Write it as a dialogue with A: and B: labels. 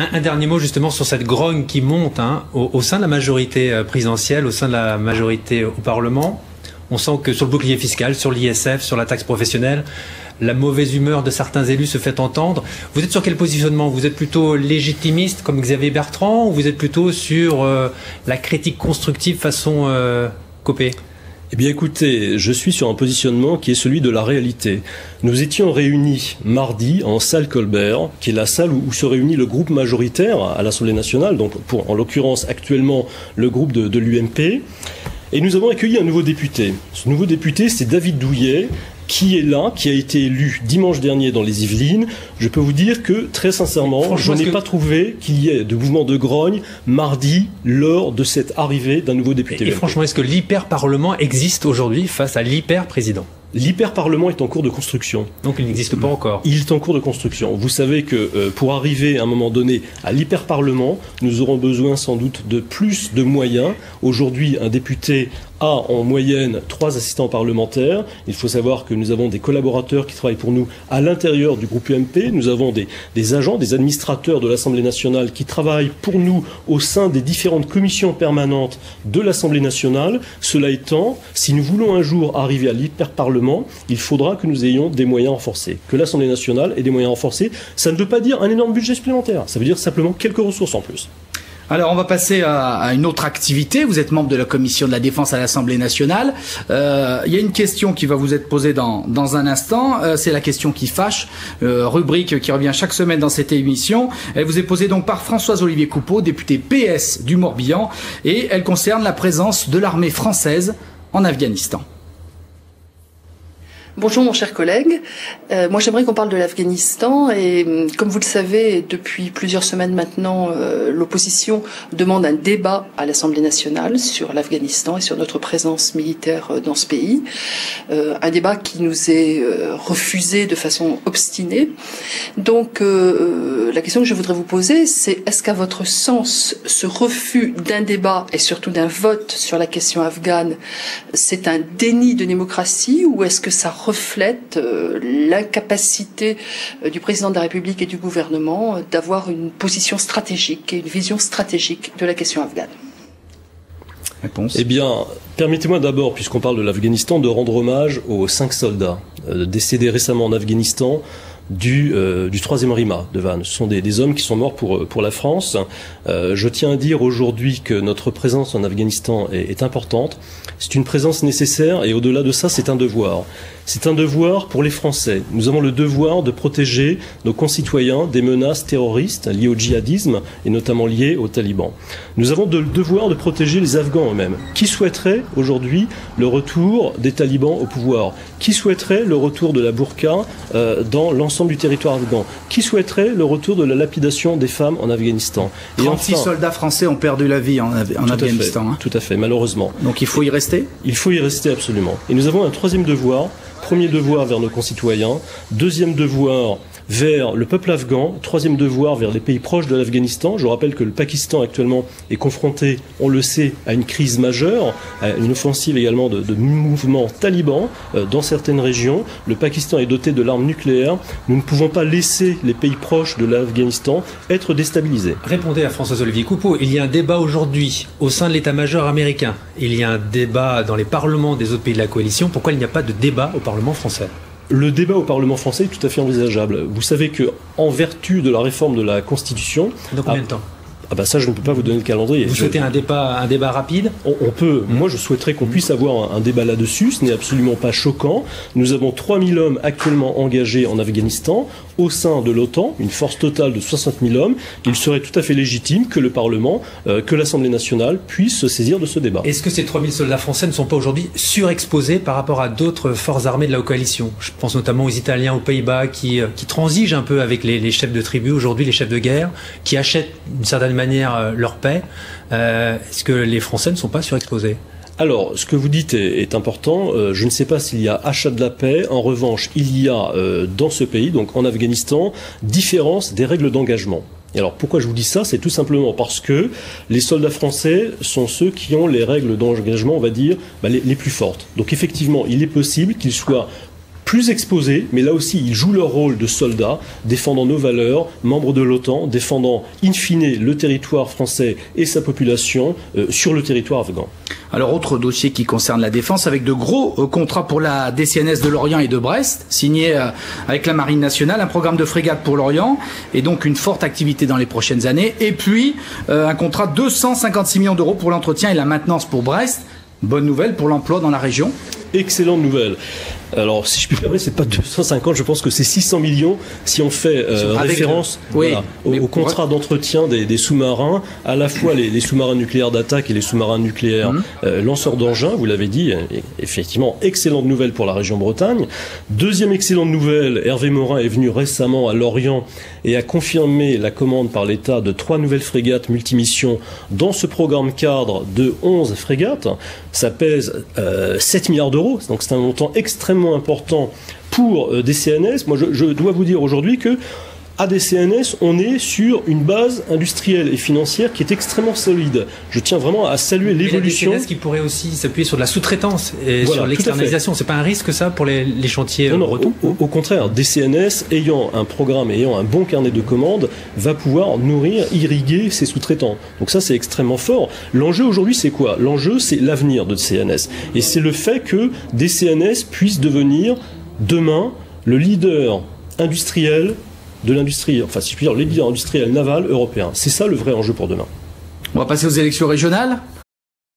A: Un dernier mot justement sur cette grogne qui monte au sein de la majorité présidentielle, au sein de la majorité au Parlement. On sent que sur le bouclier fiscal, sur l'ISF, sur la taxe professionnelle, la mauvaise humeur de certains élus se fait entendre. Vous êtes sur quel positionnement? Vous êtes plutôt légitimiste comme Xavier Bertrand ou vous êtes plutôt sur la critique constructive façon Copé?
B: Eh bien écoutez, je suis sur un positionnement qui est celui de la réalité. Nous étions réunis mardi en salle Colbert, qui est la salle où se réunit le groupe majoritaire à l'Assemblée nationale, donc en l'occurrence actuellement le groupe de l'UMP, et nous avons accueilli un nouveau député. Ce nouveau député, c'est David Douillet, qui est là, qui a été élu dimanche dernier dans les Yvelines. Je peux vous dire que, très sincèrement, je n'ai pas trouvé qu'il y ait de mouvement de grogne mardi lors de cette arrivée d'un nouveau député.
A: Et franchement, est-ce que l'hyper-parlement existe aujourd'hui face à l'hyper-président?
B: L'hyper-parlement est en cours de construction.
A: Donc il n'existe pas encore.
B: Il est en cours de construction. Vous savez que pour arriver à un moment donné à l'hyper-parlement, nous aurons besoin sans doute de plus de moyens. Aujourd'hui, un député a en moyenne 3 assistants parlementaires. Il faut savoir que nous avons des collaborateurs qui travaillent pour nous à l'intérieur du groupe UMP. Nous avons des agents, des administrateurs de l'Assemblée nationale qui travaillent pour nous au sein des différentes commissions permanentes de l'Assemblée nationale. Cela étant, si nous voulons un jour arriver à l'hyper-parlement, il faudra que nous ayons des moyens renforcés. Que l'Assemblée nationale ait des moyens renforcés, ça ne veut pas dire un énorme budget supplémentaire. Ça veut dire simplement quelques ressources en plus.
C: Alors, on va passer à une autre activité. Vous êtes membre de la commission de la défense à l'Assemblée nationale. Il y a une question qui va vous être posée dans un instant. C'est la question qui fâche, rubrique qui revient chaque semaine dans cette émission. Elle vous est posée donc par Françoise-Olivier Coupeau, député PS du Morbihan, et elle concerne la présence de l'armée française en Afghanistan.
D: Bonjour mon cher collègue, moi j'aimerais qu'on parle de l'Afghanistan et comme vous le savez depuis plusieurs semaines maintenant l'opposition demande un débat à l'Assemblée nationale sur l'Afghanistan et sur notre présence militaire dans ce pays, un débat qui nous est refusé de façon obstinée. Donc la question que je voudrais vous poser c'est est-ce qu'à votre sens ce refus d'un débat et surtout d'un vote sur la question afghane c'est un déni de démocratie ou est-ce que ça reflète l'incapacité du président de la République et du gouvernement d'avoir une position stratégique et une vision stratégique de la question afghane?
B: Réponse. Eh bien, permettez-moi d'abord, puisqu'on parle de l'Afghanistan, de rendre hommage aux 5 soldats décédés récemment en Afghanistan du 3e RIMA de Vannes. Ce sont des hommes qui sont morts pour la France. Je tiens à dire aujourd'hui que notre présence en Afghanistan est importante. C'est une présence nécessaire et au-delà de ça, c'est un devoir. C'est un devoir pour les Français. Nous avons le devoir de protéger nos concitoyens des menaces terroristes liées au djihadisme et notamment liées aux talibans. Nous avons le devoir de protéger les Afghans eux-mêmes. Qui souhaiterait aujourd'hui le retour des talibans au pouvoir? Qui souhaiterait le retour de la burqa dans l'ensemble du territoire afghan? Qui souhaiterait le retour de la lapidation des femmes en Afghanistan?
C: 36 soldats français ont perdu la vie en Afghanistan.
B: Tout à fait, malheureusement.
C: Donc il faut y rester?
B: Il faut y rester absolument. Et nous avons un 3e devoir. Premier devoir vers nos concitoyens, 2e devoir vers le peuple afghan, 3e devoir vers les pays proches de l'Afghanistan. Je rappelle que le Pakistan actuellement est confronté, on le sait, à une crise majeure, à une offensive également de mouvements talibans dans certaines régions. Le Pakistan est doté de l'arme nucléaire. Nous ne pouvons pas laisser les pays proches de l'Afghanistan être déstabilisés.
A: Répondez à Françoise-Olivier Coupeau. Il y a un débat aujourd'hui au sein de l'état-major américain. Il y a un débat dans les parlements des autres pays de la coalition. Pourquoi il n'y a pas de débat au Parlement français?
B: Le débat au Parlement français est tout à fait envisageable. Vous savez que, en vertu de la réforme de la Constitution...
A: Dans combien de temps?
B: Ah bah ça, je ne peux pas vous donner le calendrier.
A: Vous souhaitez un débat rapide?
B: On peut. Moi, je souhaiterais qu'on puisse avoir un débat là-dessus. Ce n'est absolument pas choquant. Nous avons 3000 hommes actuellement engagés en Afghanistan au sein de l'OTAN, une force totale de 60 000 hommes. Il serait tout à fait légitime que le Parlement, que l'Assemblée nationale puisse se saisir de ce débat.
A: Est-ce que ces 3000 soldats français ne sont pas aujourd'hui surexposés par rapport à d'autres forces armées de la coalition? Je pense notamment aux Italiens, aux Pays-Bas, qui transigent un peu avec les chefs de tribu aujourd'hui, les chefs de guerre, qui achètent d'une certaine manière leur paix. Est-ce que les Français ne sont pas surexposés?
B: Alors, ce que vous dites est important. Je ne sais pas s'il y a achat de la paix. En revanche, il y a dans ce pays, donc en Afghanistan, différence des règles d'engagement. Et alors, pourquoi je vous dis ça? C'est tout simplement parce que les soldats français sont ceux qui ont les règles d'engagement, on va dire, les plus fortes. Donc effectivement, il est possible qu'ils soient plus exposés, mais là aussi, ils jouent leur rôle de soldats, défendant nos valeurs, membres de l'OTAN, défendant in fine le territoire français et sa population sur le territoire afghan.
C: Alors, autre dossier qui concerne la défense, avec de gros contrats pour la DCNS de Lorient et de Brest, signés avec la Marine nationale, un programme de frégate pour l'Orient, et donc une forte activité dans les prochaines années, et puis un contrat de 256 millions d'euros pour l'entretien et la maintenance pour Brest. Bonne nouvelle pour l'emploi dans la région.
B: Excellente nouvelle. Alors, si je puis me permettre, c'est pas 250, je pense que c'est 600 millions si on fait référence au contrat d'entretien des sous-marins, à la fois les sous-marins nucléaires d'attaque et les sous-marins nucléaires lanceurs d'engins, vous l'avez dit, effectivement, excellente nouvelle pour la région Bretagne. Deuxième excellente nouvelle, Hervé Morin est venu récemment à Lorient et a confirmé la commande par l'État de 3 nouvelles frégates multimissions dans ce programme cadre de 11 frégates. Ça pèse 7 milliards d'euros, donc c'est un montant extrêmement important pour DCNS. Moi, je dois vous dire aujourd'hui que à DCNS, on est sur une base industrielle et financière qui est extrêmement solide. Je tiens vraiment à saluer l'évolution.
A: DCNS qui pourrait aussi s'appuyer sur de la sous-traitance et sur l'externalisation. C'est pas un risque ça pour les chantiers bretons ?
B: Au contraire, DCNS, ayant un programme, ayant un bon carnet de commandes, va pouvoir nourrir, irriguer ses sous-traitants. Donc ça, c'est extrêmement fort. L'enjeu aujourd'hui, c'est quoi ? L'enjeu, c'est l'avenir de DCNS. Et c'est le fait que DCNS puisse devenir, demain, le leader industriel de l'industrie, enfin si je puis dire, les leaders industriels navals européens. C'est ça le vrai enjeu pour demain.
C: On va passer aux élections régionales.